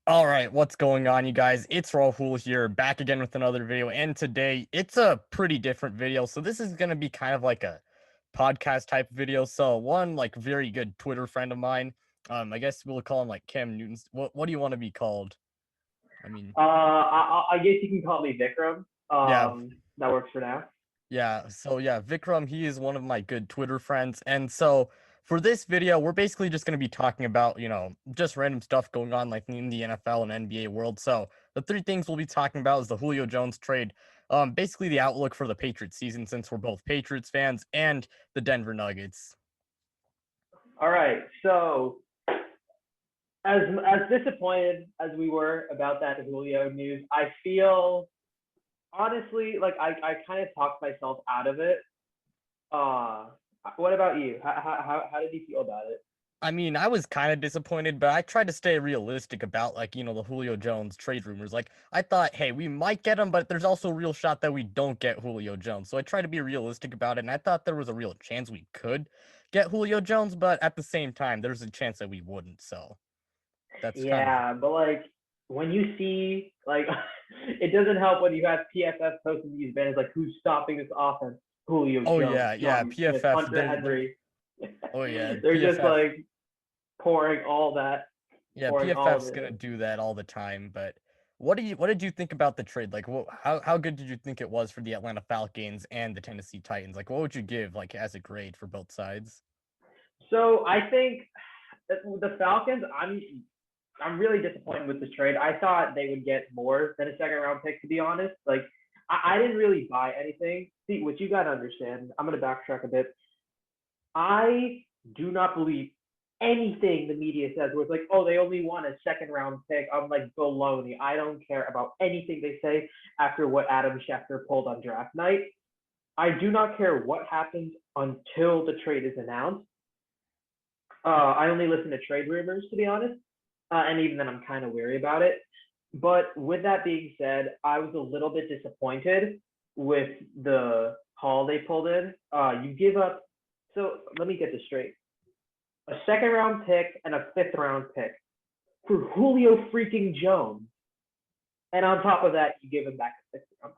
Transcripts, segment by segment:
All right, what's going on, you guys? It's Rahul here, back again with another video, and today it's a pretty different video. So this is gonna be kind of like a podcast type video. So one like very good Twitter friend of mine, I guess we'll call him like Cam Newton's. What do you want to be called? I mean, I guess you can call me Vikram. yeah, That works for now. yeah. So yeah, Vikram, he is one of my good Twitter friends, and so for this video, we're basically just going to be talking about, just random stuff going on like in the NFL and NBA world. So the three things we'll be talking about is the Julio Jones trade, basically the outlook for the Patriots season since we're both Patriots fans, and the Denver Nuggets. All right. So as disappointed as we were about that Julio news, I feel honestly like I kind of talked myself out of it. Uh, what about you? How did you feel about it? I mean, I was kind of disappointed, but I tried to stay realistic about like, the Julio Jones trade rumors. Like, I thought, hey, we might get him, but there's also a real shot that we don't get Julio Jones. So I tried to be realistic about it, and I thought there was a real chance we could get Julio Jones, but at the same time, there's a chance that we wouldn't. So that's kind of. Yeah, but like when you see like it doesn't help when you have PFF posting these banners like who's stopping this offense? Julio Oh Jones, yeah, yeah, John Smith, PFF. Hunter Henry. Oh yeah, They're just PFF. like pouring all that, Yeah, pouring all of PFF's it gonna in. do that all the time. But what did you think about the trade? Like, how good did you think it was for the Atlanta Falcons and the Tennessee Titans? Like, what would you give like as a grade for both sides? So I think the Falcons, I'm really disappointed with the trade. I thought they would get more than a second round pick, to be honest. Like I didn't really buy anything. See, what you gotta understand, I'm gonna backtrack a bit. I do not believe anything the media says where it's like, oh, they only want a second round pick. I'm like baloney. I don't care about anything they say after what Adam Schefter pulled on draft night. I do not care what happens until the trade is announced. I only listen to trade rumors, to be honest, and even then, I'm kind of weary about it. But with that being said, I was a little bit disappointed with the haul they pulled in. You give up. So let me get this straight: a second round pick and a fifth round pick for Julio freaking Jones, and on top of that, you give him back a sixth round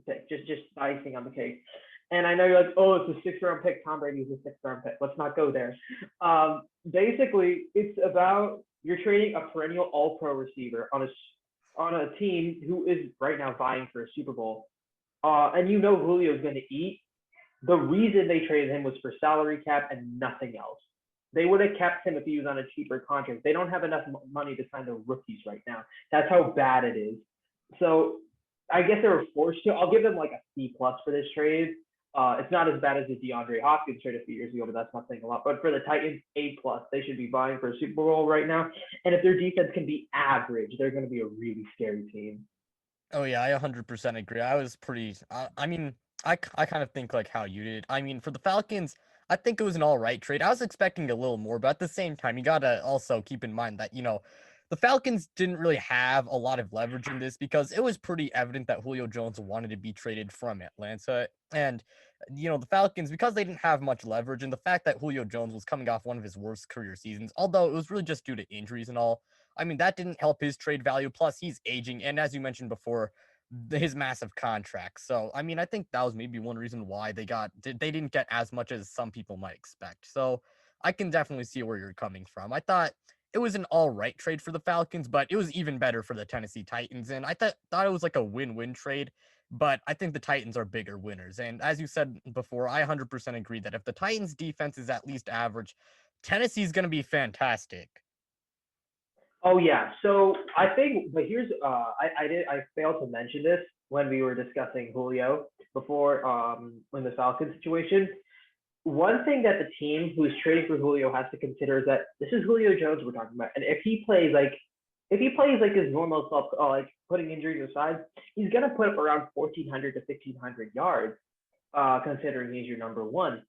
pick, just icing on the cake. And I know you're like, oh, it's a sixth round pick. Tom Brady's a sixth round pick. Let's not go there. Basically, it's about you're trading a perennial All Pro receiver on a team who is right now vying for a Super Bowl, and you know Julio's going to eat. The reason they traded him was for salary cap and nothing else. They would have kept him if he was on a cheaper contract. They don't have enough money to sign the rookies right now. That's how bad it is. So I guess they were forced to. I'll give them like a C plus for this trade. It's not as bad as the DeAndre Hopkins trade a few years ago, but that's not saying a lot. But for the Titans, A plus. They should be vying for a Super Bowl right now. And if their defense can be average, they're going to be a really scary team. Oh yeah, I 100% agree. I was pretty. I mean, I kind of think like how you did. I mean, for the Falcons, I think it was an all right trade. I was expecting a little more, but at the same time, you gotta also keep in mind that the Falcons didn't really have a lot of leverage in this because it was pretty evident that Julio Jones wanted to be traded from Atlanta, and the Falcons, because they didn't have much leverage, and the fact that Julio Jones was coming off one of his worst career seasons, although it was really just due to injuries and all. I mean, that didn't help his trade value. Plus, he's aging, and as you mentioned before, his massive contract. So, I mean, I think that was maybe one reason why they didn't get as much as some people might expect. So, I can definitely see where you're coming from. I thought it was an all right trade for the Falcons, but it was even better for the Tennessee Titans, and I thought it was like a win-win trade. But I think the Titans are bigger winners. And as you said before, I 100% agree that if the Titans defense is at least average, Tennessee's going to be fantastic. Oh yeah. So I think, but here's I failed to mention this when we were discussing Julio before in the Falcons situation. One thing that the team who's trading for Julio has to consider is that this is Julio Jones we're talking about, and if he plays like his normal self, like putting injuries aside, he's gonna put up around 1,400 to 1,500 yards, considering he's your number one.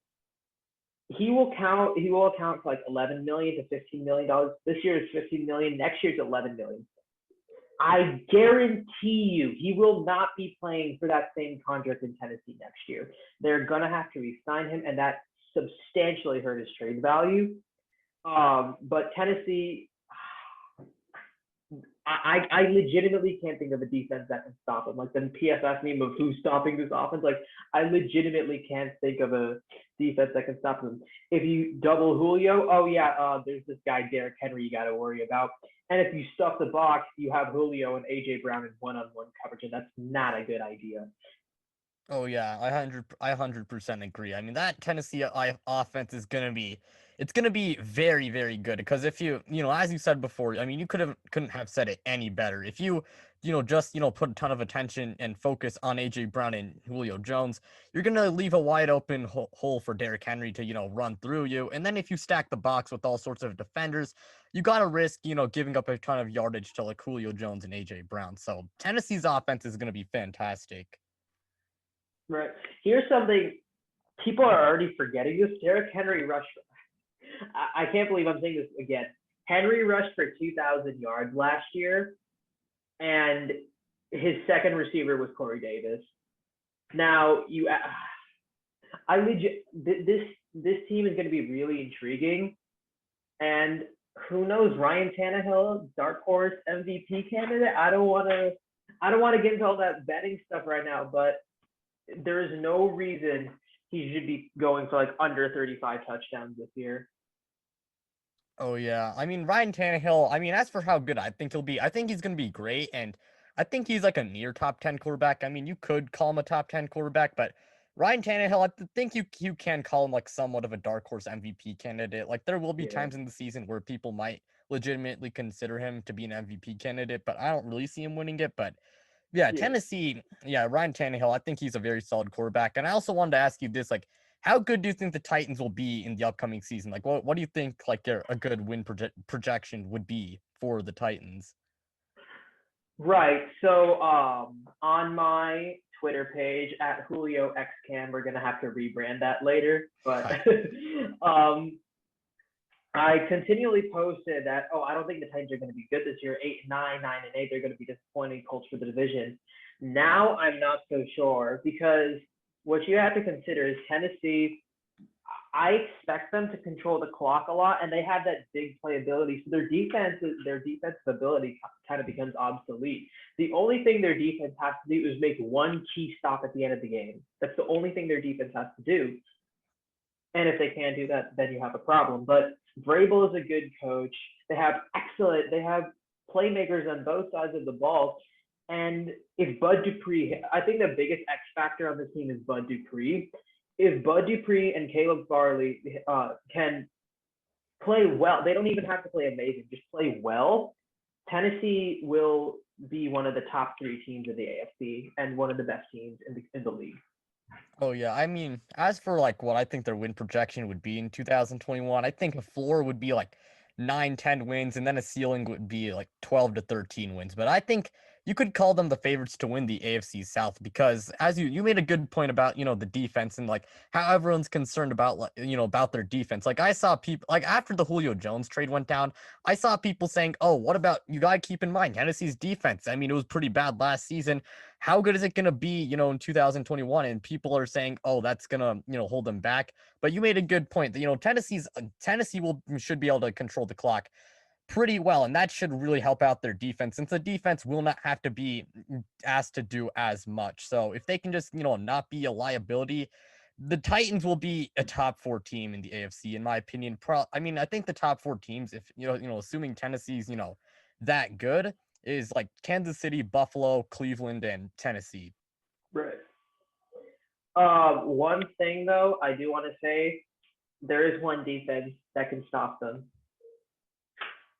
He will account for like 11 million to 15 million dollars. This year is 15 million. Next year is 11 million. I guarantee you he will not be playing for that same contract in Tennessee next year. They're gonna have to re-sign him, and that substantially hurt his trade value. But Tennessee, I legitimately can't think of a defense that can stop him. Like the PFF meme of who's stopping this offense. Like I legitimately can't think of a defense that can stop them. If you double Julio, oh yeah, there's this guy Derrick Henry you got to worry about. And if you stuff the box, you have Julio and AJ Brown in one-on-one coverage, and that's not a good idea. Oh yeah, I 100% agree. I mean that Tennessee offense is gonna be, it's gonna be very very good because if you know as you said before, I mean you couldn't have said it any better. If you just put a ton of attention and focus on AJ Brown and Julio Jones, you're gonna leave a wide open hole for Derrick Henry to run through you. And then if you stack the box with all sorts of defenders, you gotta risk giving up a ton of yardage to like Julio Jones and AJ Brown. So Tennessee's offense is gonna be fantastic. Right. Here's something people are already forgetting this. Derrick Henry rushed. I can't believe I'm saying this again. Henry rushed for 2,000 yards last year, and his second receiver was Corey Davis. Now I legit this team is going to be really intriguing, and who knows? Ryan Tannehill, dark horse MVP candidate. I don't want to get into all that betting stuff right now, but there is no reason he should be going for like under 35 touchdowns this year. Oh yeah. I mean Ryan Tannehill, I mean as for how good I think he'll be, I think he's gonna be great and I think he's like a near top 10 quarterback. I mean you could call him a top 10 quarterback, but Ryan Tannehill, think you can call him like somewhat of a dark horse MVP candidate. Like there will be Yeah. times in the season where people might legitimately consider him to be an MVP candidate, but I don't really see him winning it. But yeah, Yeah. Tennessee, yeah, Ryan Tannehill, I think he's a very solid quarterback. And I also wanted to ask you this, like, how good do you think the Titans will be in the upcoming season? Like, what do you think, like, a good win projection would be for the Titans? Right. So on my Twitter page at Julio XCam, we're gonna have to rebrand that later. But Hi. um I continually posted that, oh, I don't think the Titans are going to be good this year. 8-9, 9-8, they're going to be disappointing Colts for the division. Now I'm not so sure because what you have to consider is Tennessee. I expect them to control the clock a lot, and they have that big playability. So their defensive ability kind of becomes obsolete. The only thing their defense has to do is make one key stop at the end of the game. That's the only thing their defense has to do. And if they can't do that, then you have a problem. But Vrabel is a good coach. They have playmakers on both sides of the ball. And if Bud Dupree, I think the biggest X factor on this team is Bud Dupree. If Bud Dupree and Caleb Farley can play well, they don't even have to play amazing, just play well. Tennessee will be one of the top three teams in the AFC and one of the best teams in the league. Oh yeah, I mean, as for like what I think their win projection would be in 2021, I think a floor would be like 9-10 wins, and then a ceiling would be like 12 to 13 wins. But I think you could call them the favorites to win the AFC South because as you made a good point about, the defense and like how everyone's concerned about like, about their defense. Like I saw people like after the Julio Jones trade went down, I saw people saying, "Oh, what about you got to keep in mind Tennessee's defense? I mean, it was pretty bad last season. How good is it going to be, in 2021?" And people are saying, "Oh, that's going to, hold them back." But you made a good point that, Tennessee should be able to control the clock pretty well, and that should really help out their defense since the defense will not have to be asked to do as much. So if they can just, not be a liability, the Titans will be a top 4 team in the AFC, in my opinion. I mean, I think the top 4 teams, if assuming Tennessee's, that good, is like Kansas City, Buffalo, Cleveland, and Tennessee. Right. One thing though, I do want to say there is one defense that can stop them.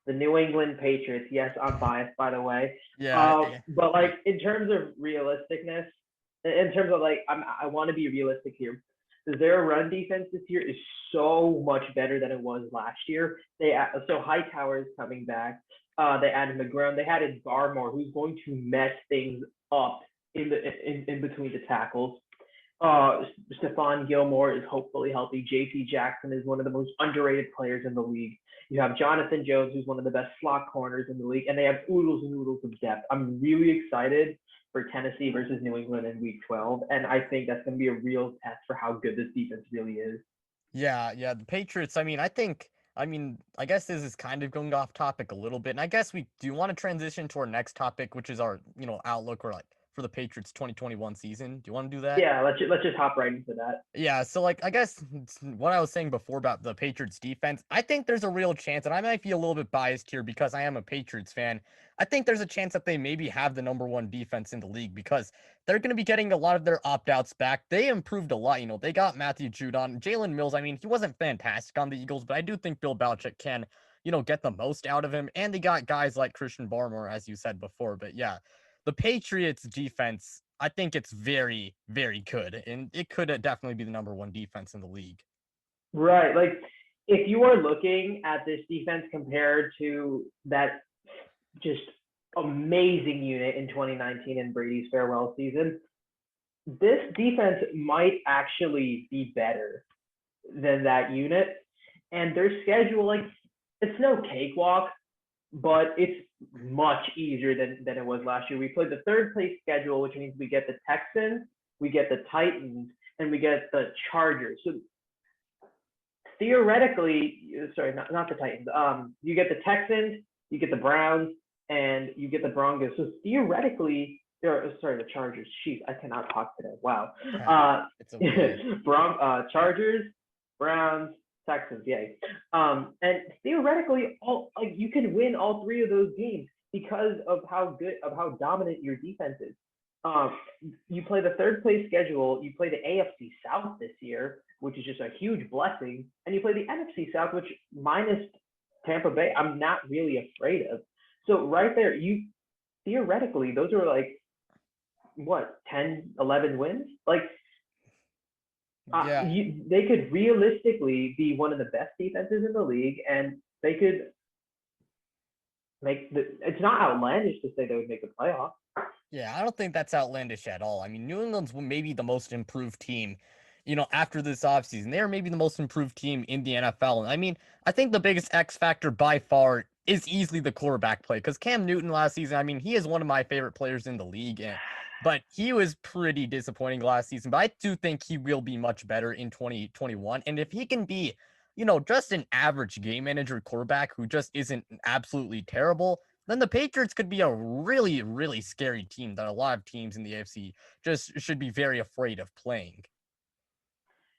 The New England Patriots. Yes, I'm biased, by the way. Yeah, But like in terms of realisticness, in terms of like, I want to be realistic here. Their run defense this year is so much better than it was last year. So Hightower is coming back. They added McGrone. They added Barmore, who's going to mess things up in between the tackles. Stephon Gilmore is hopefully healthy. J.P. Jackson is one of the most underrated players in the league. You have Jonathan Jones, who's one of the best slot corners in the league, and they have oodles and oodles of depth. I'm really excited for Tennessee versus New England in Week 12, and I think that's going to be a real test for how good this defense really is. yeah. The Patriots. I mean, I think I mean, I guess this is kind of going off topic a little bit, and I guess we do want to transition to our next topic, which is our, outlook or like for the Patriots 2021 season. Do you want to do that? Yeah, let's just hop right into that. Yeah, so like I guess what I was saying before about the Patriots defense, I think there's a real chance, and I might be a little bit biased here because I am a Patriots fan. I think there's a chance that they maybe have the number one defense in the league because they're going to be getting a lot of their opt-outs back. They improved a lot. They got Matthew Judon, Jalen Mills. I mean, he wasn't fantastic on the Eagles, but I do think Bill Belichick can, get the most out of him. And they got guys like Christian Barmore, as you said before. But yeah, the Patriots defense, I think it's very, very good, and it could definitely be the number one defense in the league. Right. Like if you are looking at this defense compared to that just amazing unit in 2019 in Brady's farewell season, this defense might actually be better than that unit. And their schedule, like, it's no cakewalk, but it's much easier than it was last year. We played the third place schedule, which means we get the Texans, we get the Titans, and we get the Chargers. So theoretically, sorry, not the Titans. You get the Texans, you get the Browns, and you get the Broncos. So theoretically, sorry, the Chargers. Jeez, I cannot talk today. Wow. It's okay. Chargers, Browns, Texans, yay. And theoretically, you can win all three of those games because of how dominant your defense is. You play the third place schedule. You play the AFC South this year, which is just a huge blessing, and you play the NFC South, which minus Tampa Bay, I'm not really afraid of. So right there, you theoretically, those are like what 10, 11 wins, like. Yeah. They could realistically be one of the best defenses in the league, and they could it's not outlandish to say they would make the playoffs. Yeah, I don't think that's outlandish at all. I mean, New England's maybe the most improved team, after this offseason. They're maybe the most improved team in the NFL. And I mean, I think the biggest X factor by far is easily the quarterback play because Cam Newton last season, I mean, he is one of my favorite players in the league. But he was pretty disappointing last season. But I do think he will be much better in 2021. And if he can be, just an average game manager quarterback who just isn't absolutely terrible, then the Patriots could be a really, really scary team that a lot of teams in the AFC just should be very afraid of playing.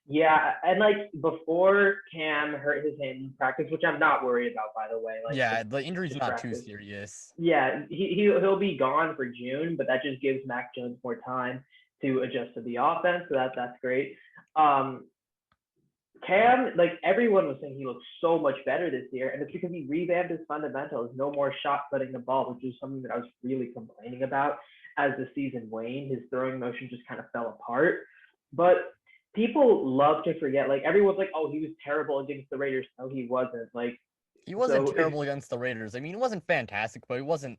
Yeah, and like before Cam hurt his hand in practice, which I'm not worried about, by the way. Like, yeah, the injury's not practice. too serious. Yeah, he'll be gone for June, but that just gives Mac Jones more time to adjust to the offense, so that's great. Cam, like everyone was saying, he looks so much better this year, and it's because he revamped his fundamentals. No more shot putting the ball, which is something that I was really complaining about as the season waned. His throwing motion just kind of fell apart. But people love to forget, like everyone's like, oh, he was terrible against the Raiders. No, he wasn't. Like he wasn't terrible against the Raiders. I mean, it wasn't fantastic, but he wasn't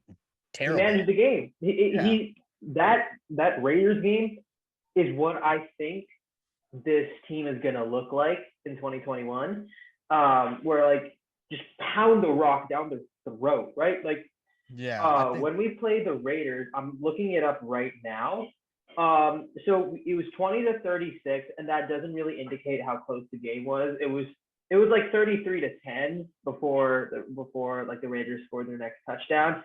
terrible. He managed the game. That Raiders game is what I think this team is gonna look like in 2021. Where like just pound the rock down the throat, right? Like when we played the Raiders, I'm looking it up right now. So it was 20-36, and that doesn't really indicate how close the game was. It was like 33-10 before like the Raiders scored their next touchdown.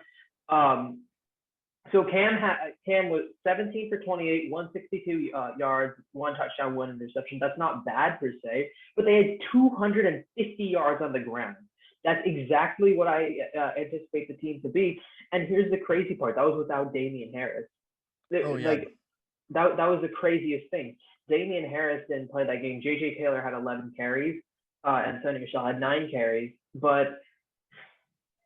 So Cam was 17 for 28, 162 yards, one touchdown, one interception. That's not bad per se, but they had 250 yards on the ground. That's exactly what I anticipate the team to be. And here's the crazy part: that was without Damian Harris. Like that was the craziest thing. Damian Harris didn't play that game. JJ Taylor had 11 carries, and Sonny Michel had 9 carries. But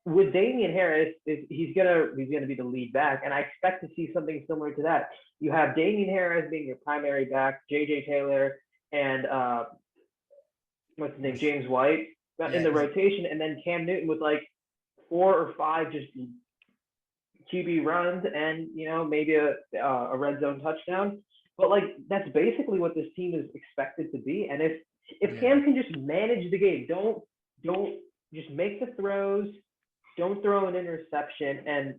with Damian Harris, he's gonna be the lead back, and I expect to see something similar to that. You have Damian Harris being your primary back, JJ Taylor, and what's his name, James White in the rotation, and then Cam Newton with like 4 or 5 just QB runs and maybe a red zone touchdown. But like that's basically what this team is expected to be. And if Cam can just manage the game, don't just make the throws, don't throw an interception, and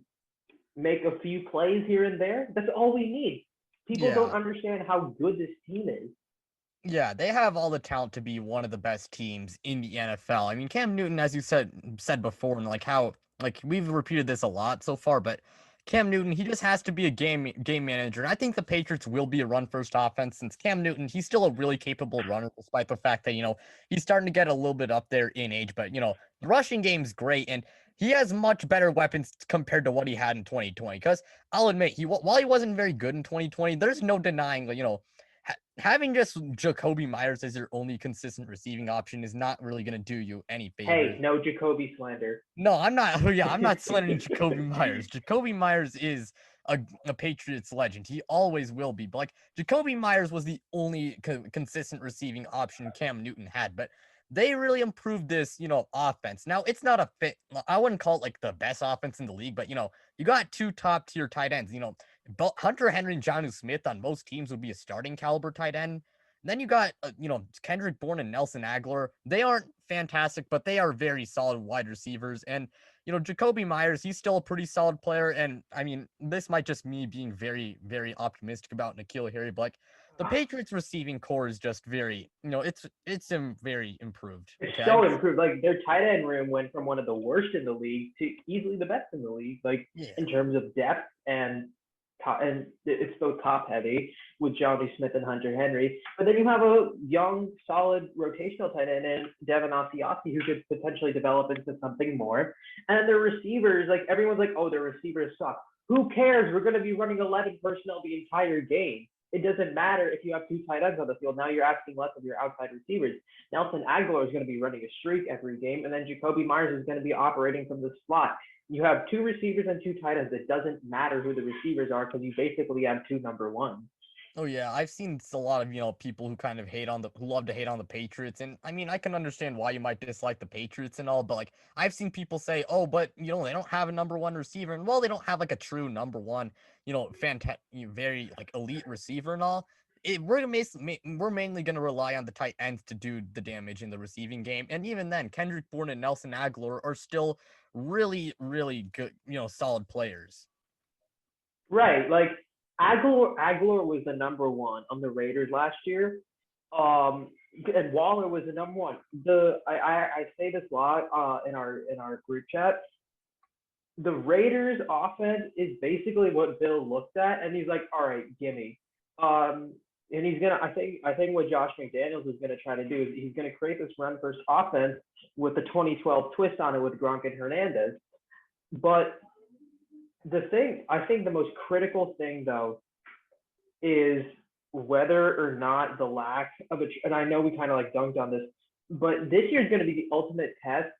make a few plays here and there. That's all we need. People don't understand how good this team is. Yeah, they have all the talent to be one of the best teams in the NFL. I mean, Cam Newton, as you said before, and like how like we've repeated this a lot so far, but Cam Newton, he just has to be a game manager. And I think the Patriots will be a run first offense since Cam Newton, he's still a really capable runner, despite the fact that he's starting to get a little bit up there in age. But the rushing game's great, and he has much better weapons compared to what he had in 2020. Because I'll admit, while he wasn't very good in 2020, there's no denying having just Jacoby Myers as your only consistent receiving option is not really going to do you any favors. Hey, no Jacoby slander. No, I'm not. Oh yeah, I'm not slandering Jacoby Myers. Jacoby Myers is a Patriots legend. He always will be. But like Jacoby Myers was the only consistent receiving option Cam Newton had. But they really improved this, offense. Now it's not a fit. I wouldn't call it like the best offense in the league, but you got two top tier tight ends. Hunter Henry and Jonnu Smith on most teams would be a starting caliber tight end. Then you got, Kendrick Bourne and Nelson Aguilar. They aren't fantastic, but they are very solid wide receivers. And, Jacoby Myers, he's still a pretty solid player. And I mean, this might just me being very, very optimistic about N'Keal Harry, but like the Patriots receiving core is just very, it's very improved. It's Okay. so improved. Like their tight end room went from one of the worst in the league to easily the best in the league. Like Yeah. in terms of depth and it's so top heavy with Johnny Smith and Hunter Henry. But then you have a young, solid rotational tight end in Devin Asiasi who could potentially develop into something more. And their receivers, like everyone's like, oh, their receivers suck. Who cares? We're going to be running 11 personnel the entire game. It doesn't matter if you have two tight ends on the field. Now you're asking less of your outside receivers. Nelson Aguilar is going to be running a streak every game, and then Jacoby Myers is going to be operating from the slot. You have two receivers and two tight ends. It doesn't matter who the receivers are because you basically have two number ones. Oh yeah, I've seen a lot of people who kind of who love to hate on the Patriots, and I mean I can understand why you might dislike the Patriots and all, but like I've seen people say, oh, but they don't have a number one receiver, and well, they don't have like a true number one, fantastic, very like elite receiver and all. We're mainly going to rely on the tight ends to do the damage in the receiving game, and even then, Kendrick Bourne and Nelson Aguilar are still really, really good, solid players. Right. Like Aguilar was the number one on the Raiders last year. And Waller was the number one. I say this a lot in our group chat. The Raiders offense is basically what Bill looked at and he's like, all right, gimme. And he's gonna I think what Josh McDaniels is gonna try to do is he's gonna create this run first offense with the 2012 twist on it with Gronk and Hernandez. But I think the most critical thing though is whether or not the lack of and I know we kind of like dunked on this, but this year is going to be the ultimate test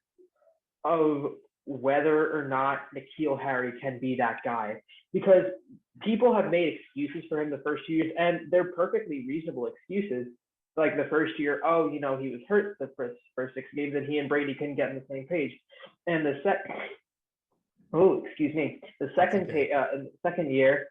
of whether or not N'Keal Harry can be that guy. Because people have made excuses for him the first 2 years, and they're perfectly reasonable excuses. Like the first year, oh, he was hurt the first 6 games, and he and Brady couldn't get on the same page. And the second year,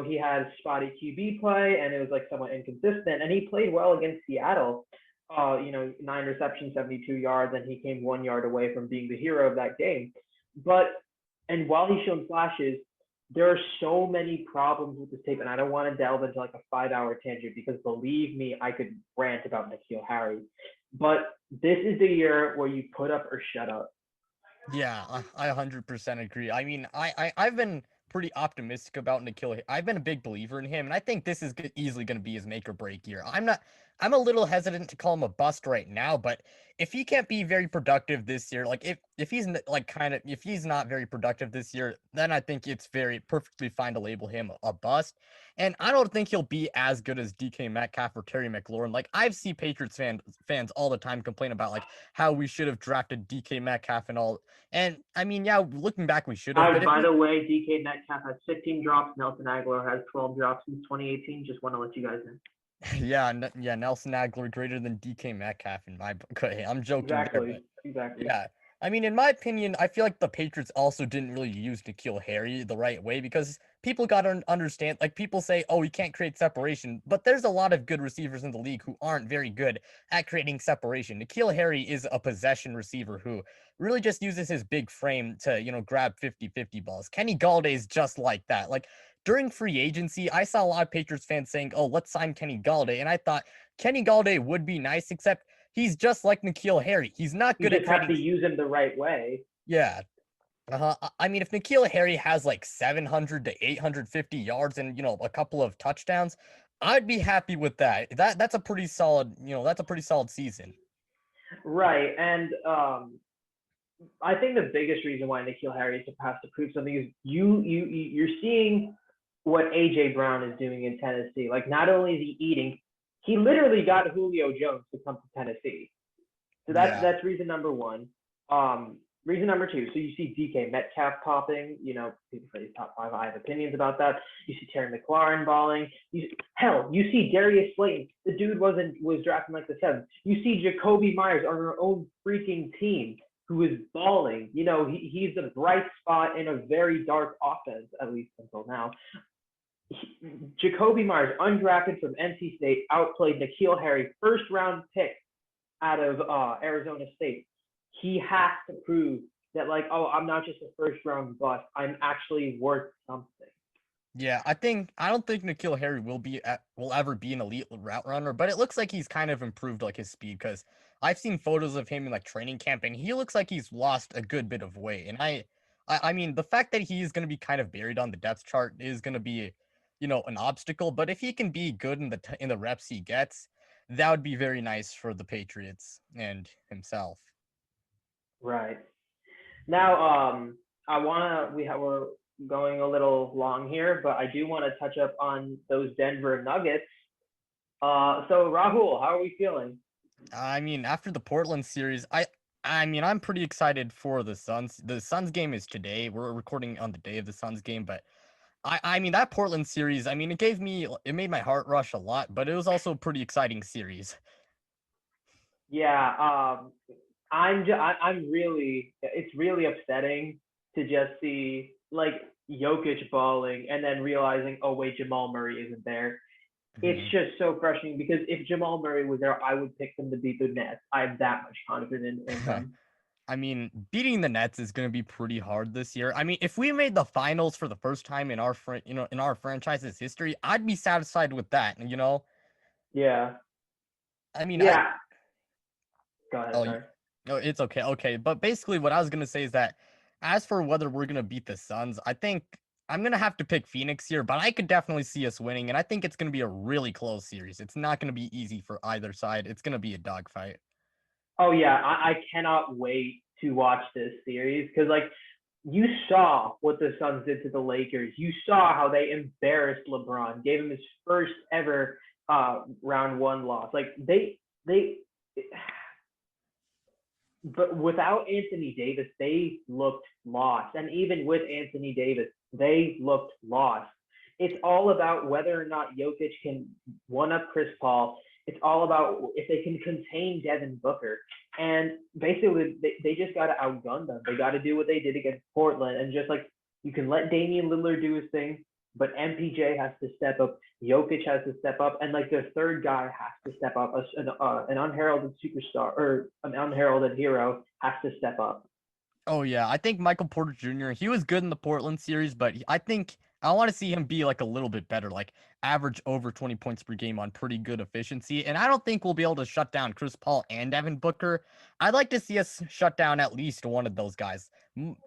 he had spotty QB play, and it was like somewhat inconsistent. And he played well against Seattle. 9 receptions, 72 yards, and he came 1 yard away from being the hero of that game. And while he's shown flashes, there are so many problems with this tape, and I don't want to delve into like a 5-hour tangent because believe me, I could rant about N'Keal Harry. But this is the year where you put up or shut up. Yeah, I 100% agree. I mean, I've been pretty optimistic about N'Keal. I've been a big believer in him, and I think this is easily going to be his make or break year. I'm a little hesitant to call him a bust right now, but if he can't be very productive this year, like if he's if he's not very productive this year, then I think it's very perfectly fine to label him a bust. And I don't think he'll be as good as DK Metcalf or Terry McLaurin. Like I've seen Patriots fans all the time complain about like how we should have drafted DK Metcalf and all. And I mean, yeah, looking back, we should have. But By the way, DK Metcalf has 15 drops. Nelson Aguilar has 12 drops since 2018. Just want to let you guys know. Yeah, Nelson Aguilar greater than DK Metcalf in my book. Okay, I'm joking there, but Exactly. yeah. I mean, in my opinion, I feel like the Patriots also didn't really use N'Keal Harry the right way because people got to understand, like people say, oh, he can't create separation, but there's a lot of good receivers in the league who aren't very good at creating separation. N'Keal Harry is a possession receiver who really just uses his big frame to, grab 50-50 balls. Kenny Galladay is just like that. Like during free agency, I saw a lot of Patriots fans saying, oh, let's sign Kenny Galladay. And I thought Kenny Galladay would be nice, except he's just like N'Keal Harry. He's not You good at just have creating. to use him the right way. Yeah. I mean, if N'Keal Harry has like 700 to 850 yards and a couple of touchdowns, I'd be happy with that. That's a pretty solid, that's a pretty solid season. Right. And I think the biggest reason why N'Keal Harry has to prove something is you're seeing what AJ Brown is doing in Tennessee. Like not only is he eating, he literally got Julio Jones to come to Tennessee. So Yeah. that's reason number one. Reason number two. So you see DK Metcalf popping. People say he's top five. I have opinions about that. You see Terry McLaurin balling. You see Darius Slayton. The dude was drafted like the seventh. You see Jacoby Myers on our own freaking team who is balling. He's a bright spot in a very dark offense, at least until now. Jacoby Myers, undrafted from NC State, outplayed N'Keal Harry, first round pick out of Arizona State. He has to prove that, like, oh, I'm not just a first round bust. I'm actually worth something. Yeah, I don't think N'Keal Harry will ever be an elite route runner, but it looks like he's kind of improved like his speed because I've seen photos of him in like training camp and he looks like he's lost a good bit of weight. And I mean the fact that he's going to be kind of buried on the depth chart is going to be, an obstacle. But if he can be good in the reps he gets, that would be very nice for the Patriots and himself. Right. Now, we're going a little long here, but I do want to touch up on those Denver Nuggets. So Rahul, how are we feeling? I mean, after the Portland series, I mean, I'm pretty excited for the Suns. The Suns game is today. We're recording on the day of the Suns game, but I mean that Portland series, I mean, it made my heart rush a lot, but it was also a pretty exciting series. Yeah, I'm really it's really upsetting to just see like Jokic balling and then realizing, oh wait, Jamal Murray isn't there. It's Mhm. just so frustrating because if Jamal Murray was there, I would pick them to beat the Nets. I have that much confidence in them. I mean, beating the Nets is going to be pretty hard this year. I mean, if we made the finals for the first time in in our franchise's history, I'd be satisfied with that. Yeah, I mean, I yeah. Go ahead, Oh, sorry. no, it's okay. Okay. But basically, what I was going to say is that as for whether we're going to beat the Suns, I think I'm going to have to pick Phoenix here, but I could definitely see us winning. And I think it's going to be a really close series. It's not going to be easy for either side. It's going to be a dogfight. Oh yeah, I cannot wait to watch this series because like you saw what the Suns did to the Lakers. You saw how they embarrassed LeBron, gave him his first ever round one loss. Like they but without Anthony Davis, they looked lost. And even with Anthony Davis, they looked lost. It's all about whether or not Jokic can one up Chris Paul. It's all about if they can contain Devin Booker. And basically, they just got to outgun them. They got to do what they did against Portland. And just like you can let Damian Lillard do his thing, but MPJ has to step up. Jokic has to step up, and like the third guy has to step up. An unheralded superstar or an unheralded hero has to step up. Oh yeah, I think Michael Porter Jr. He was good in the Portland series, but I think I want to see him be like a little bit better, like average over 20 points per game on pretty good efficiency. And I don't think we'll be able to shut down Chris Paul and Devin Booker. I'd like to see us shut down at least one of those guys.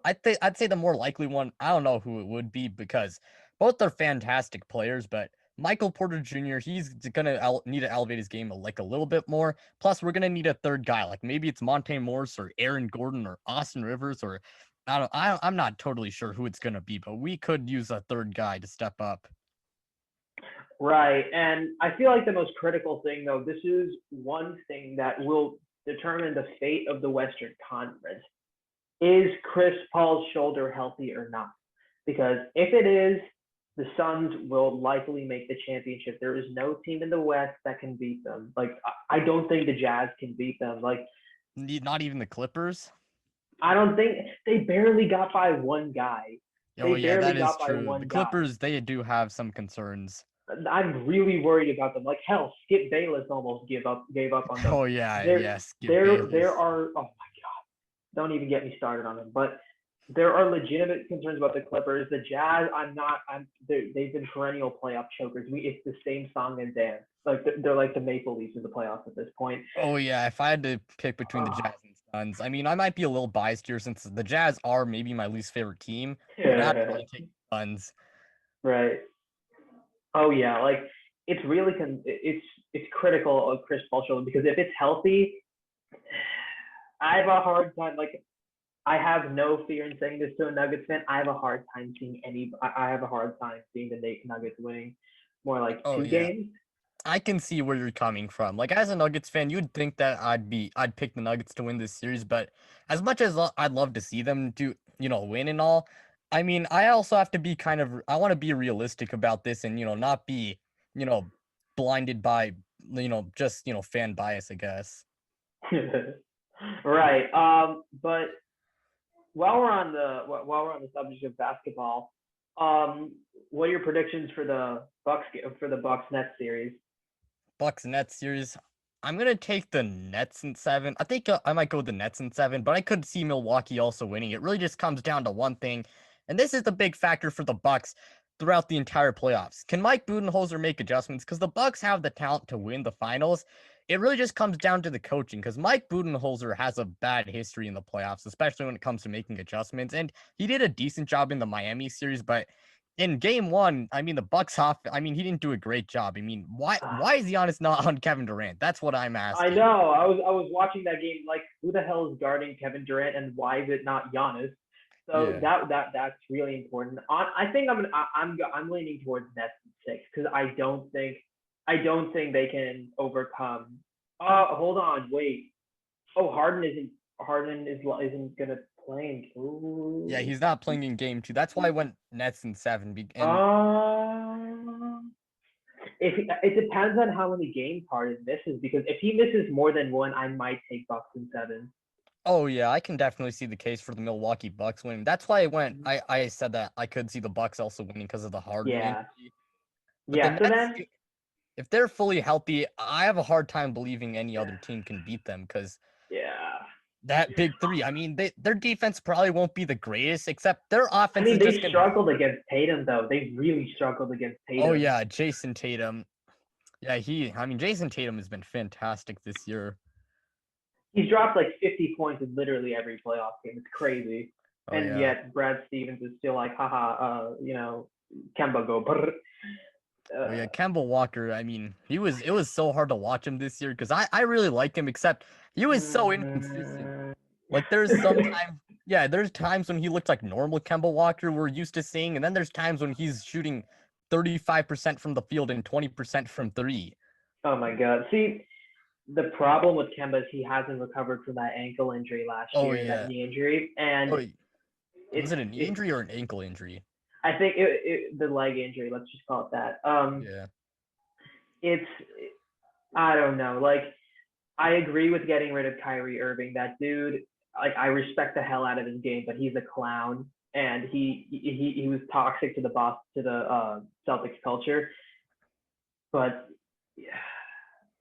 I'd say the more likely one. I don't know who it would be because both are fantastic players, but Michael Porter Jr. He's gonna need to elevate his game like a little bit more. Plus, we're gonna need a third guy. Like maybe it's Monte Morris or Aaron Gordon or Austin Rivers or I'm not totally sure who it's gonna be, but we could use a third guy to step up. Right. And I feel like the most critical thing, though, this is one thing that will determine the fate of the Western Conference. Is Chris Paul's shoulder healthy or not? Because if it is, the Suns will likely make the championship. There is no team in the West that can beat them. Like I don't think the Jazz can beat them. Like Not even the Clippers. I don't think they barely got by one guy. Oh They yeah, barely that is got by true. The one guy. Clippers, they do have some concerns. I'm really worried about them. Like hell, Skip Bayless almost gave up on them. Oh yeah, There yes, Skip there Bayless. are oh my god, don't even get me started on them. But there are legitimate concerns about the Clippers. The Jazz, they've been perennial playoff chokers. It's the same song and dance. Like they're like the Maple Leafs in the playoffs at this point. Oh yeah, if I had to pick between the Jazz and Suns, I mean, I might be a little biased here since the Jazz are maybe my least favorite team, but I'd probably take the Suns. Right. Oh yeah, like it's really it's critical of Chris Paul because if it's healthy, I have a hard time. Like I have no fear in saying this to a Nuggets fan. I have a hard time seeing I have a hard time seeing the Nuggets winning more like Oh two yeah, games. I can see where you're coming from. Like as a Nuggets fan, you'd think that I'd pick the Nuggets to win this series, but as much as I'd love to see them do, win and all, I mean, I also have to be I want to be realistic about this and, not be, you know, blinded by, just, fan bias, I guess. Right. But while we're on the subject of basketball, what are your predictions for the Bucks Nets series? Bucks Nets series. I'm gonna take the Nets in seven. I think I might go with the Nets in seven, but I could see Milwaukee also winning. It really just comes down to one thing, and this is the big factor for the Bucks throughout the entire playoffs. Can Mike Budenholzer make adjustments? Because the Bucks have the talent to win the finals. It really just comes down to the coaching. Because Mike Budenholzer has a bad history in the playoffs, especially when it comes to making adjustments. And he did a decent job in the Miami series, but in game one, I mean, the Bucks off. I mean, he didn't do a great job. I mean, why is Giannis not on Kevin Durant? That's what I'm I asking. know. I was watching that game. Like, who the hell is guarding Kevin Durant, and why is it not Giannis? So Yeah. that's really important. I think I'm leaning towards Nets in six because I don't think they can overcome. Hold on, wait. Oh, Harden isn't gonna play. Yeah, Ooh. he's not playing in game two. That's why I went Nets in seven. And Um, if it depends on how many games Harden misses, because if he misses more than one, I might take Bucks in seven. oh yeah, I can definitely see the case for the Milwaukee Bucks winning. That's why I went. I said that I could see the Bucks also winning because of the Harden Yeah, injury. But the yeah. So Nets, then, if they're fully healthy, I have a hard time believing any other team can beat them because yeah. that big three. I mean, their defense probably won't be the greatest, except their I offense mean, is just they gonna. struggled against Tatum though. They really struggled against Oh Tatum. yeah, Jason Tatum. Yeah, I mean, Jason Tatum has been fantastic this year. He's dropped like 50 points in literally every playoff game. It's crazy. Oh And yeah. yet Brad Stevens is still like, haha, Kemba go. Brr. Oh yeah, Uh, Kemba Walker. I mean, it was so hard to watch him this year because I really like him, except he was so inconsistent. Like there's times when he looked like normal Kemba Walker we're used to seeing, and then there's times when he's shooting 35% from the field and 20% from three. oh my God. See, the problem with Kemba is he hasn't recovered from that ankle injury last Oh year, that yeah. knee injury, and Oh, was it's it a knee it. injury or an ankle injury? I think the leg injury. Let's just call it that. Yeah. It's I don't know. Like I agree with getting rid of Kyrie Irving. That dude, like I respect the hell out of his game, but he's a clown, and he was toxic to the Celtics culture. But yeah,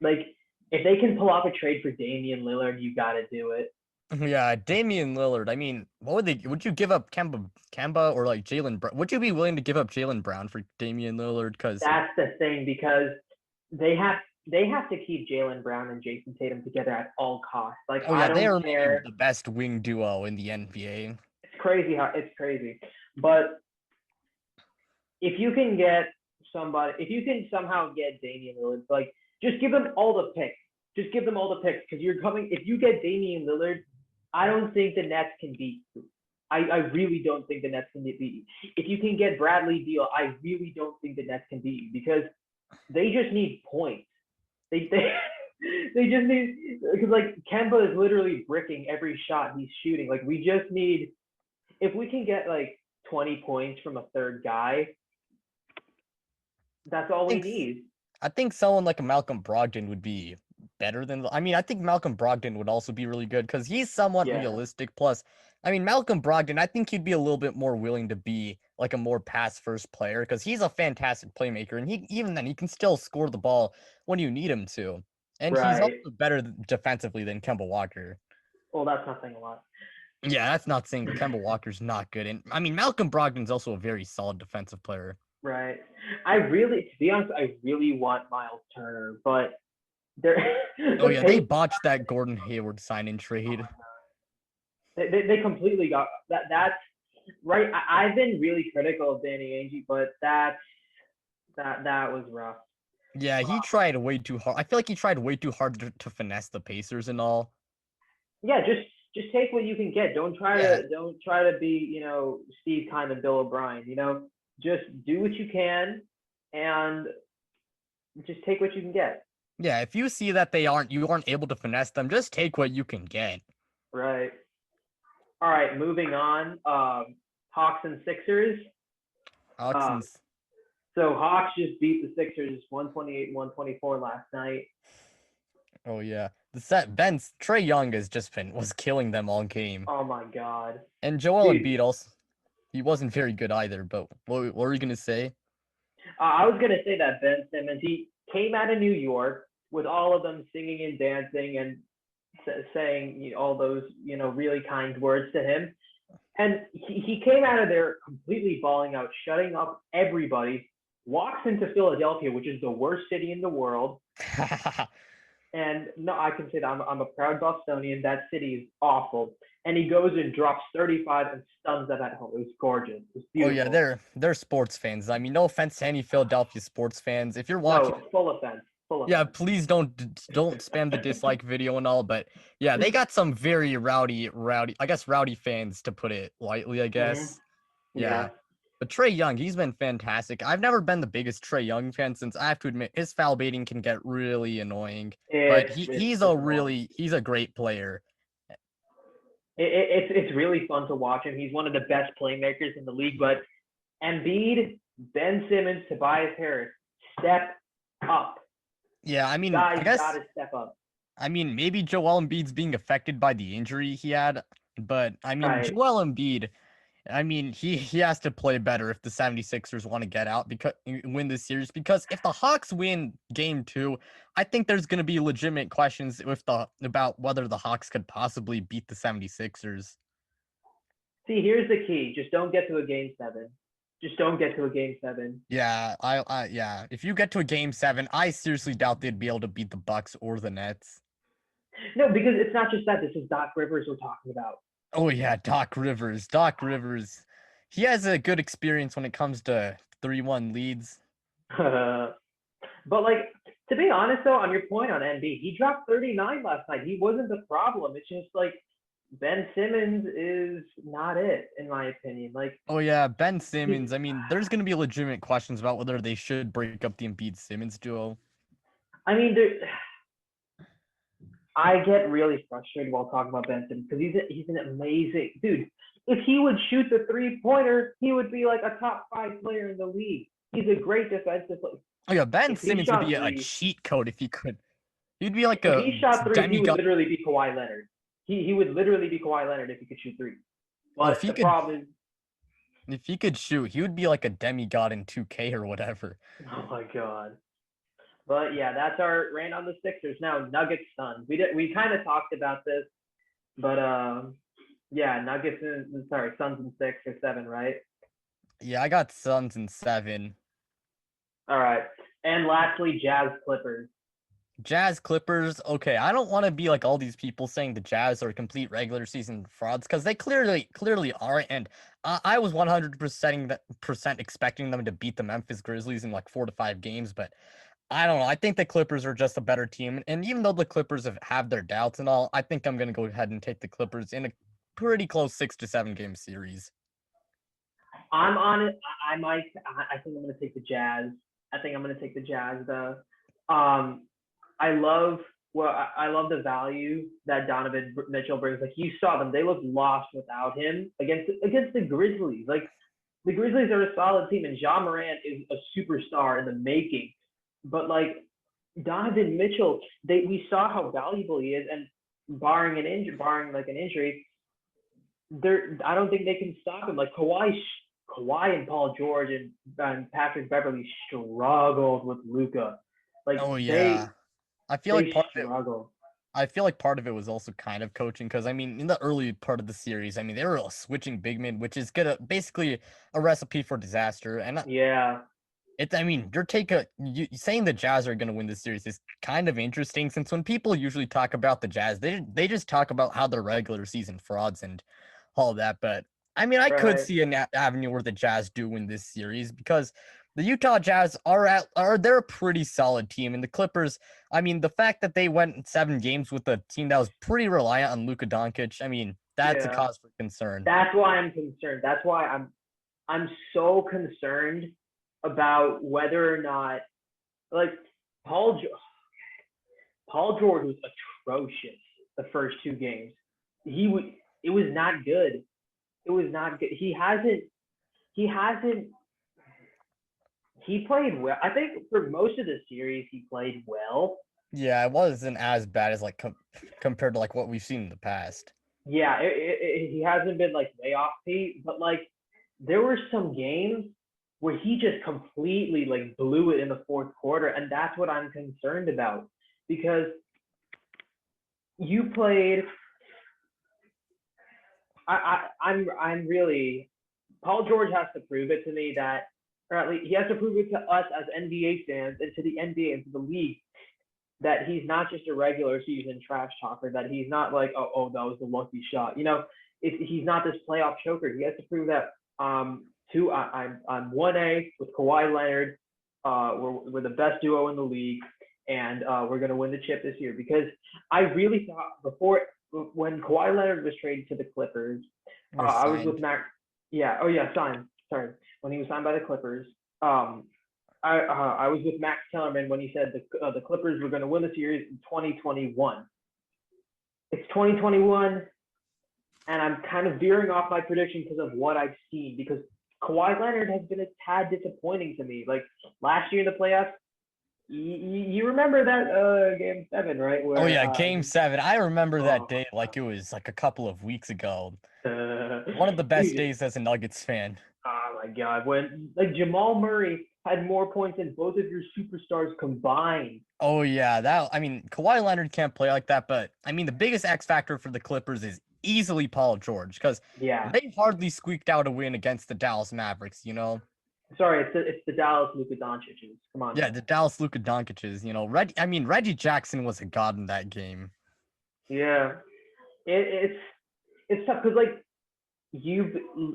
like if they can pull off a trade for Damian Lillard, you got to do it. Yeah, Damian Lillard. I mean, what would you give up Kemba or like Jalen Brown? Would you be willing to give up Jalen Brown for Damian Lillard? Because That's the thing because they have they have to keep Jalen Brown and Jason Tatum together at all costs. Like oh I yeah, they don't are maybe care. the best wing duo in the NBA. It's crazy. But if you can somehow get Damian Lillard, like just give them all the picks. Just give them all the picks because you're coming. If you get Damian Lillard, I don't think the Nets can beat you. I really don't think the Nets can beat you. If you can get Bradley Beal, I really don't think the Nets can beat you because they just need points. They they just need because like Kemba is literally bricking every shot he's shooting. Like we just need if we can get like 20 points from a third guy, that's I all we think need. I think someone like a Malcolm Brogdon would be better than. I mean, I think Malcolm Brogdon would also be really good because he's somewhat Yeah. realistic. Plus, I mean, Malcolm Brogdon, I think he'd be a little bit more willing to be like a more pass first player because he's a fantastic playmaker, and he even then he can still score the ball when you need him to. And he's Right. also better defensively than Kemba Walker. Well, that's not saying a lot. Yeah, that's not saying Kemba Walker's not good. And I mean, Malcolm Brogdon's also a very solid defensive player. Right. To be honest, I really want Miles Turner, but they're Oh the yeah, they pace. botched that Gordon Hayward sign-in trade. They completely got that. That's right. I've been really critical of Danny Ainge, but that was rough. Yeah, he tried way too hard. I feel like he tried way too hard to finesse the Pacers and all. Yeah, just take what you can get. Yeah, Don't try to be Steve Kind and Bill O'Brien. Just do what you can and just take what you can get. yeah. If you see that you aren't able to finesse them, just take what you can get. Right. All right. Moving on. Hawks and Sixers. Um, Oxen's. so Hawks just beat the Sixers 128-124 last night. Oh yeah, the set Ben's Trey Young has just been was killing them all game, Oh my God, and Joel dude. Embiid also he wasn't very good either. But what were you gonna say? I was gonna say that Ben Simmons, he came out of New York with all of them singing and dancing and saying all those really kind words to him, and he came out of there completely balling out, shutting up everybody. Walks into Philadelphia, which is the worst city in the world, and no, I can say that I'm a proud Bostonian. That city is awful. And he goes and drops 35 and stuns them at home. It was gorgeous. It was Oh yeah, beautiful. they're sports fans. I mean, no offense to any Philadelphia sports fans. If you're watching, No, full offense. Full yeah, offense. please don't spam the dislike video and all. But yeah, they got some very rowdy. I guess rowdy fans to put it lightly. I Mm-hmm. guess. Yeah. Yeah. But Trey Young, he's been fantastic. I've never been the biggest Trey Young fan since I have to admit his foul baiting can get really annoying. But It's annoying. he's a great player. It's really fun to watch him. He's one of the best playmakers in the league. But Embiid, Ben Simmons, Tobias Harris, step up. Yeah, I mean, Guys gotta step up. I mean, maybe Joel Embiid's being affected by the injury he had, but I mean, Right. Joel Embiid, I mean, he has to play better if the 76ers want to get out because win this series because if the Hawks win game 2, I think there's going to be legitimate questions about whether the Hawks could possibly beat the 76ers. See, here's the key. Just don't get to a game 7. Just don't get to a game 7. Yeah, yeah, if you get to a game 7, I seriously doubt they'd be able to beat the Bucks or the Nets. No, because it's not just that. This is Doc Rivers we're talking about. Oh yeah, Doc Rivers. Doc Rivers. He has a good experience when it comes to 3-1 leads. But like, to be honest though, on your point on NB, he dropped 39 last night. He wasn't the problem. It's just like Ben Simmons is not it, in my opinion. Like, Oh yeah, Ben Simmons. I mean, there's going to be legitimate questions about whether they should break up the Embiid Simmons duo. I mean, I get really frustrated while talking about Ben Simmons because he's an amazing dude. If he would shoot the 3-pointer, he would be like a top 5 player in the league. He's a great defensive player. Oh yeah, Ben If he Simmons would shot be a three, cheat code if he could. He'd be like if a he shot three, he would demigod. literally be Kawhi Leonard. He would literally be Kawhi Leonard if he could shoot 3. Oh, But the problem is, if he could shoot, he would be like a demigod in 2K or whatever. oh my god. But yeah, that's our rant on the Sixers. Now Nuggets Suns. We kind of talked about this, but yeah, Nuggets and Suns in 6 or 7, right? Yeah, I got Suns in 7. All right. And lastly, Jazz Clippers. Jazz Clippers. Okay, I don't want to be like all these people saying the Jazz are complete regular season frauds because they clearly are. And I was 100% expecting them to beat the Memphis Grizzlies in like 4 to 5 games, but I don't know. I think the Clippers are just a better team. And even though the Clippers have their doubts and all, I think I'm going to go ahead and take the Clippers in a pretty close 6 to 7 game series. I'm on it. I might. I think I'm going to take the Jazz. I think I'm going to take the Jazz though. I love I love the value that Donovan Mitchell brings. Like you saw them, they looked lost without him against the Grizzlies. Like the Grizzlies are a solid team, and Ja Morant is a superstar in the making. But like Donovan Mitchell, we saw how valuable he is, and barring like an injury, I don't think they can stop him. Like Kawhi and Paul George and Patrick Beverly struggled with Luka. Like Oh they yeah. I feel like they part of it struggled. I feel like part of it was also kind of coaching because I mean, in the early part of the series, I mean, they were switching big men, which is gonna basically a recipe for disaster. And Yeah, I mean, saying the Jazz are gonna win this series is kind of interesting since when people usually talk about the Jazz, they just talk about how they're regular season frauds and all that. But I mean, I could right. see an avenue where the Jazz do win this series because the Utah Jazz they're a pretty solid team, and the Clippers. I mean, the fact that they went 7 games with a team that was pretty reliant on Luka Doncic, I mean, that's a Yeah. cause for concern. That's why I'm concerned. That's why I'm so concerned about whether or not like Paul Paul George was atrocious the first 2 games. He was it was not good. It was not good. He hasn't he played well. I think for most of the series he played well. Yeah, it wasn't as bad as like compared to like what we've seen in the past. Yeah, he hasn't been like way off Pete, but like there were some games where he just completely like blew it in the fourth quarter, and that's what I'm concerned about because you played. I'm really Paul George has to prove it to me that, or at least he has to prove it to us as NBA fans and to the NBA and to the league that he's not just a regular season trash talker. That he's not like, oh, that was a lucky shot. He's not this playoff choker. He has to prove that. I'm 1A with Kawhi Leonard. We're the best duo in the league, and we're gonna win the chip this year because I really thought before when Kawhi Leonard was traded to the Clippers, Or I was with signed. Mac. Yeah. Oh yeah, signed. Sorry, when he was signed by the Clippers. I was with Max Kellerman when he said the Clippers were going to win the series in 2021. It's 2021, and I'm kind of veering off my prediction because of what I've seen. Because Kawhi Leonard has been a tad disappointing to me. Like last year in the playoffs, you remember that Game 7, right? Oh Where yeah, Game 7. I remember that oh, day like it was like a couple of weeks ago. uh, One of the best dude, days as a Nuggets fan. oh my God, when like Jamal Murray had more points than both of your superstars combined. Oh yeah, I mean, Kawhi Leonard can't play like that, but I mean, the biggest X factor for the Clippers is easily Paul George because Yeah. they hardly squeaked out a win against the Dallas Mavericks. Sorry, it's the Dallas Luka Doncic's. Come on Yeah, now. the Dallas Luka Doncic's. Reggie Jackson was a god in that game. Yeah, it's tough because like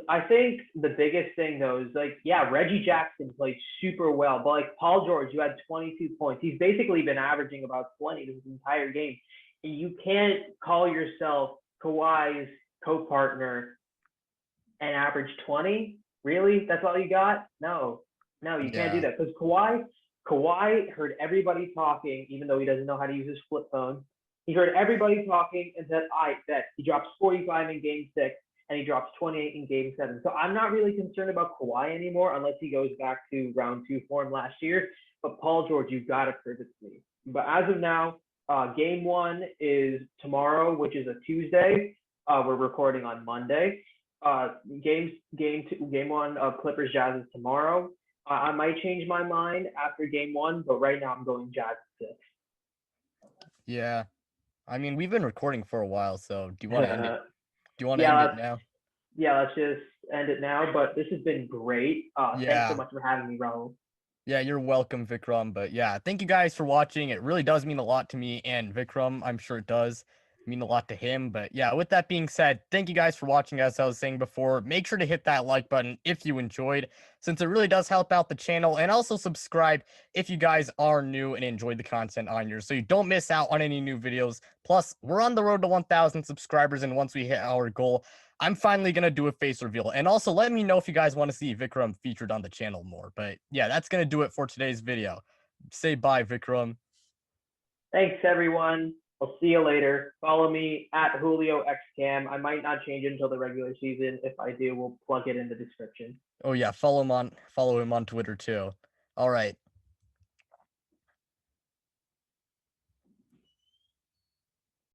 I think the biggest thing though is like yeah, Reggie Jackson played super well, but like Paul George, you had 22 points. He's basically been averaging about 20 this entire game. You can't call yourself Kawhi's co-partner and average 20. Really? That's all you got? No, no, you can't do Yeah, that because Kawhi heard everybody talking, even though he doesn't know how to use his flip phone. He heard everybody talking and said, "I bet." He drops 45 in Game 6 and he drops 28 in Game 7. So I'm not really concerned about Kawhi anymore unless he goes back to round 2 form last year. But Paul George, you've got to prove it to me. But as of now, Game 1 is tomorrow, which is a Tuesday. We're recording on Monday. Game 1 of Clippers Jazz is tomorrow. I might change my mind after Game 1, but right now I'm going Jazz 6. yeah. I mean, we've been recording for a while, so do you want to end it? Do you want to yeah, end it let's now? let's just end it now. But this has been great. Thanks so Yeah. much for having me, Rahul. Yeah, you're welcome, Vikram. But yeah, thank you guys for watching. It really does mean a lot to me and Vikram. I'm sure it does mean a lot to him. But yeah, with that being said, thank you guys for watching. As I was saying before, make sure to hit that like button if you enjoyed, since it really does help out the channel. And also subscribe if you guys are new and enjoyed the content on here so you don't miss out on any new videos. Plus, we're on the road to 1,000 subscribers. And once we hit our goal, I'm finally going to do a face reveal. And also let me know if you guys want to see Vikram featured on the channel more. But yeah, that's going to do it for today's video. Say bye, Vikram. Thanks, everyone. I'll see you later. Follow me at Julio XCam. I might not change it until the regular season. If I do, we'll plug it in the description. Oh yeah, follow him on Twitter too. All right.